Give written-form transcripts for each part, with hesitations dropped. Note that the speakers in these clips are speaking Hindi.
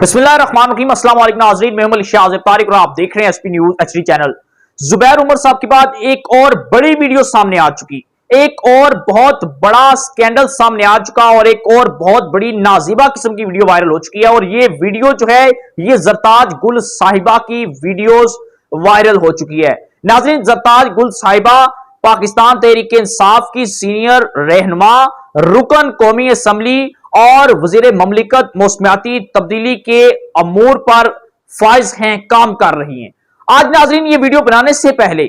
बिस्मिल्लाहिर्रहमानिर्रहीम, अस्सलाम वालेकुम नाज़रीन, मैं तारिक और आप देख रहे हैं SP news HD channel. Zubair Umar sahab के बाद एक और बड़ी वीडियो सामने आ चुकी, एक और बहुत बड़ा स्कैंडल सामने आ चुका और एक और बहुत बड़ी नाजीबा किस्म की वीडियो वायरल हो चुकी है। और ये वीडियो जो है ये जरताज गुल साहिबा की वीडियोस वायरल हो चुकी है। नाज़रीन, जरताज गुल साहिबा पाकिस्तान तहरीक इंसाफ की सीनियर रहनुमा, रुकन कौमी असम्बली और वजीर ममलिकत मौसमियाती तब्दीली के अमूर पर फाइज हैं, काम कर रही हैं। आज नाजरीन ये वीडियो बनाने से पहले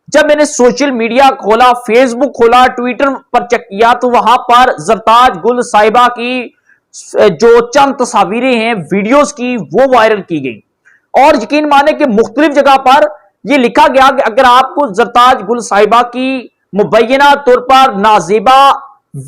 जब मैंने सोशल मीडिया खोला, फेसबुक खोला, ट्विटर पर चेक किया तो वहां पर जरताज गुल साहिबा की जो चंद तस्वीरें हैं वीडियोस की वो वायरल की गई और यकीन माने कि मुख्तलिफ जगह पर यह लिखा गया कि अगर आपको जरताज गुल साहिबा की मुबैना तौर पर नाजीबा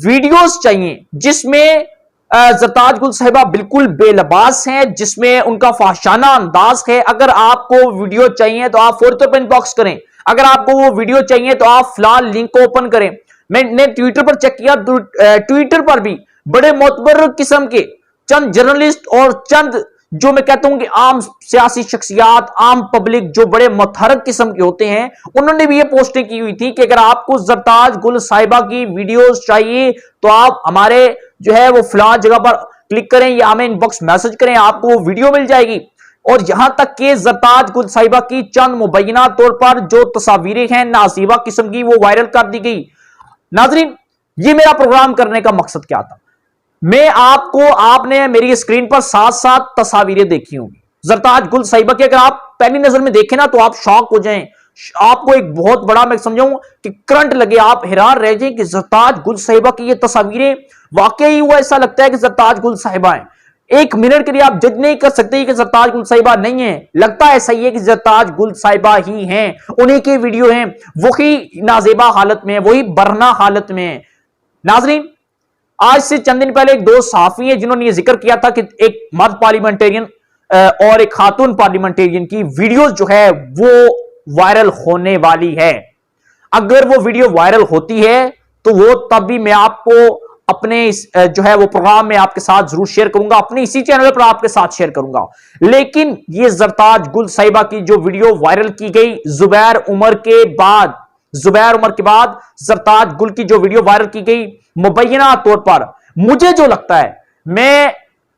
वीडियोस चाहिए जिसमें जरताज गुल साहिबा बिल्कुल बेलबास हैं, जिसमें उनका फाहशाना अंदाज है, अगर आपको वीडियो चाहिए तो आप फौरी तौर पर इनबॉक्स करें। अगर आपको वो वीडियो चाहिए तो आप फिलहाल लिंक को ओपन करें। मैंने ट्विटर पर चेक किया, ट्विटर पर भी बड़े मोतबर किस्म के चंद जर्नलिस्ट और चंद जो मैं कहता हूं कि आम सियासी शख्सियात, आम पब्लिक जो बड़े मुतहरक किस्म के होते हैं, उन्होंने भी ये पोस्टें की हुई थी कि अगर आपको जरताज गुल साहिबा की वीडियोस चाहिए तो आप हमारे जो है वो फिलहाल जगह पर क्लिक करें या हमें इनबॉक्स मैसेज करें, आपको वो वीडियो मिल जाएगी। और यहां तक कि जरताज गुल साहिबा की चंद मुबैना तौर पर जो तस्वीरें हैं नाजीबा किस्म की वो वायरल कर दी गई। नाजरीन, ये मेरा प्रोग्राम करने का मकसद क्या था? मैं आपने मेरी स्क्रीन पर साथ साथ तस्वीरें देखी होंगी जरताज गुल साहिबा की, अगर आप पहली नजर में देखें ना तो आप शॉक हो जाएं, आपको एक बहुत बड़ा मैं समझाऊं कि करंट लगे, आप हैरान रह जाएं कि जरताज गुल साहिबा की ये तस्वीरें वाकई हुआ ऐसा लगता है कि जरताज गुल साहिबा है। एक मिनट के लिए आप जज नहीं कर सकते कि जरताज गुल साहिबा नहीं है, लगता ऐसा ही है कि जरताज गुल साहिबा ही हैं, उन्हीं के वीडियो हैं, वही नाजेबा हालत में है, वही बरना हालत में है। नाजरीन, आज से चंद दिन पहले एक दो सहाफी हैं जिन्होंने ये जिक्र किया था कि एक मर्द पार्लियामेंटेरियन और एक खातून पार्लियामेंटेरियन की वीडियोस जो है वो वायरल होने वाली है। अगर वो वीडियो वायरल होती है तो वो तब भी मैं आपको अपने जो है वो प्रोग्राम में आपके साथ जरूर शेयर करूंगा, अपने इसी चैनल पर आपके साथ शेयर करूंगा। लेकिन ये जरताज गुल साहिबा की जो वीडियो वायरल की गई जुबैर उमर के बाद जरताज गुल की जो वीडियो वायरल की गई, मुबैना तौर पर मुझे जो लगता है, मैं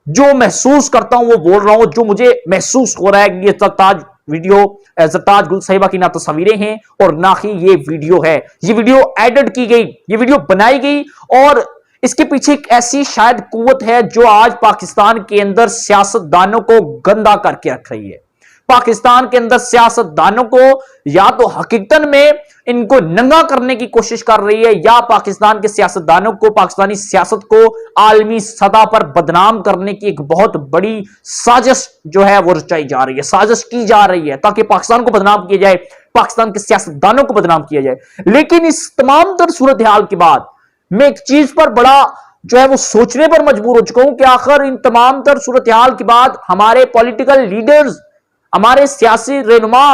जो महसूस करता हूं वो बोल रहा हूं, जो मुझे महसूस हो रहा है कि ये जरताज गुल साहिबा की ना तस्वीरें हैं और ना ही ये वीडियो है। ये वीडियो एडिट की गई, ये वीडियो बनाई गई और इसके पीछे एक ऐसी शायद कुव्वत है जो आज पाकिस्तान के अंदर सियासतदानों को गंदा करके रख रही है। पाकिस्तान के अंदर सियासतदानों को या तो हकीकतन में इनको नंगा करने की कोशिश कर रही है या पाकिस्तान के सियासतदानों को, पाकिस्तानी सियासत को आलमी सतह पर बदनाम करने की एक बहुत बड़ी साजिश जो है वो रचाई जा रही है, साजिश की जा रही है ताकि पाकिस्तान को बदनाम किया जाए, पाकिस्तान के सियासतदानों को बदनाम किया जाए। लेकिन इस तमाम तर सूरत हाल के बाद मैं एक चीज पर बड़ा जो है वो सोचने पर मजबूर हो चुका हूं कि आखिर इन तमाम तर सूरत हाल के बाद हमारे पॉलिटिकल लीडर्स, हमारे सियासी रहनुमा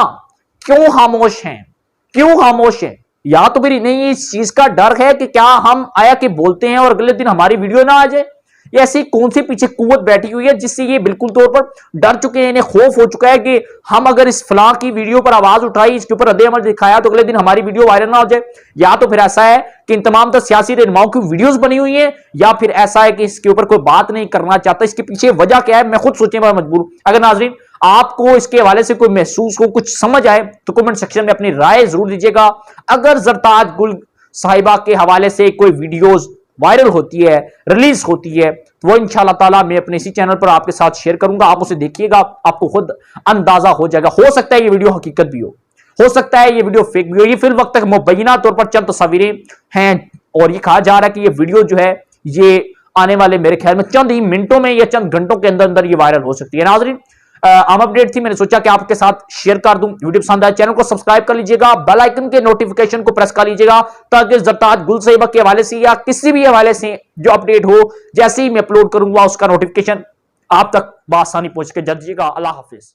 क्यों खामोश हैं? क्यों खामोश हैं? या तो फिर नहीं इस चीज का डर है कि क्या हम आया कि बोलते हैं और अगले दिन हमारी वीडियो ना आ जाए, ये ऐसी कौन सी पीछे कुव्वत बैठी हुई है जिससे ये बिल्कुल तौर पर डर चुके हैं, इन्हें खौफ हो चुका है कि हम अगर इस फलां की वीडियो पर आवाज उठाई, इसके ऊपर रद्द-ए-अमल दिखाया तो अगले दिन हमारी वीडियो वायरल ना हो जाए। या तो फिर ऐसा है कि इन तमाम तो सियासी रहनुमाओं की वीडियोस बनी हुई है, या फिर ऐसा है कि इसके ऊपर कोई बात नहीं करना चाहता। इसके पीछे वजह क्या है मैं खुद सोचने पर मजबूर। अगर नाजरीन आपको इसके हवाले से कोई महसूस हो, कुछ समझ आए तो कमेंट सेक्शन में अपनी राय जरूर दीजिएगा। अगर जरताज गुल साहिबा के हवाले से कोई वीडियोस वायरल होती है, रिलीज होती है, तो वो इंशाल्लाह ताला मैं अपने इसी चैनल पर आपके साथ शेयर करूंगा। आप उसे देखिएगा, आपको खुद अंदाजा हो जाएगा। हो सकता है ये वीडियो हकीकत भी हो सकता है ये वीडियो फेक भी हो। ये फिल वक्त तक मुबैना तौर पर चंद तस्वीरें हैं और ये कहा जा रहा है कि ये वीडियो जो है ये आने वाले मेरे ख्याल में चंद ही मिनटों में या चंद घंटों के अंदर अंदर ये वायरल हो सकती है। नाजरीन, आम अपडेट थी, मैंने सोचा कि आपके साथ शेयर कर दूं। वीडियो पसंद आए चैनल को सब्सक्राइब कर लीजिएगा, बेल आइकन के नोटिफिकेशन को प्रेस कर लीजिएगा ताकि जरताज गुल साहिबा के हवाले से या किसी भी हवाले से जो अपडेट हो, जैसे ही मैं अपलोड करूंगा उसका नोटिफिकेशन आप तक बआसानी पहुंच के जाइएगा। अल्लाह हाफिज।